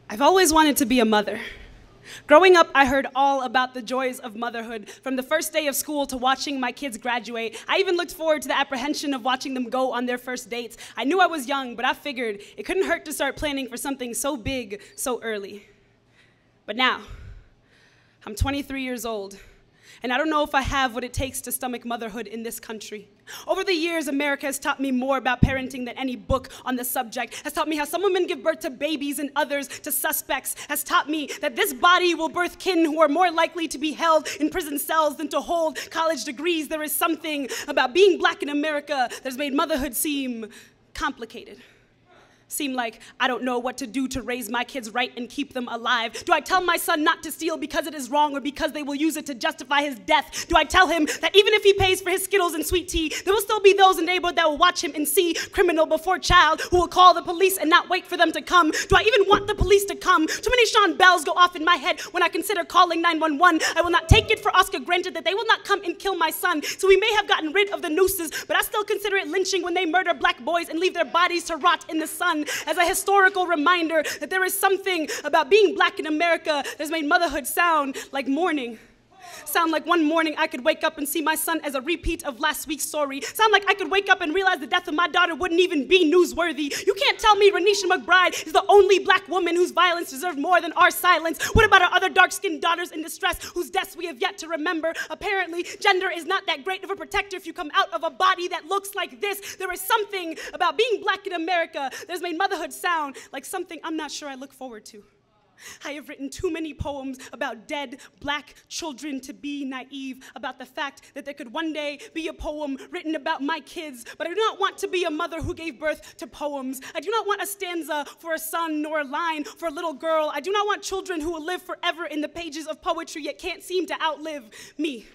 I've always wanted to be a mother. Growing up, I heard all about the joys of motherhood, from the first day of school to watching my kids graduate. I even looked forward to the apprehension of watching them go on their first dates. I knew I was young, but I figured it couldn't hurt to start planning for something so big so early. But now, I'm 23 years old, and I don't know if I have what it takes to stomach motherhood in this country. Over the years, America has taught me more about parenting than any book on the subject, has taught me how some women give birth to babies and others to suspects, has taught me that this body will birth kin who are more likely to be held in prison cells than to hold college degrees. There is something about being black in America that has made motherhood seem complicated. Seem like I don't know what to do to raise my kids right and keep them alive. Do I tell my son not to steal because it is wrong or because they will use it to justify his death? Do I tell him that even if he pays for his Skittles and sweet tea, there will still be those in the neighborhood that will watch him and see criminal before child who will call the police and not wait for them to come? Do I even want the police to come? Too many Sean bells go off in my head when I consider calling 911. I will not take it for Oscar granted that they will not come and kill my son. So we may have gotten rid of the nooses, but I still consider it lynching when they murder black boys and leave their bodies to rot in the sun. As a historical reminder that there is something about being black in America that has made motherhood sound like mourning. Sound like one morning I could wake up and see my son as a repeat of last week's story. Sound like I could wake up and realize the death of my daughter wouldn't even be newsworthy. You can't tell me Renisha McBride is the only black woman whose violence deserved more than our silence. What about our other dark-skinned daughters in distress whose deaths we have yet to remember? Apparently, gender is not that great of a protector if you come out of a body that looks like this. There is something about being black in America that has made motherhood sound like something I'm not sure I look forward to. I have written too many poems about dead black children to be naive about the fact that there could one day be a poem written about my kids, but I do not want to be a mother who gave birth to poems. I do not want a stanza for a son nor a line for a little girl. I do not want children who will live forever in the pages of poetry yet can't seem to outlive me.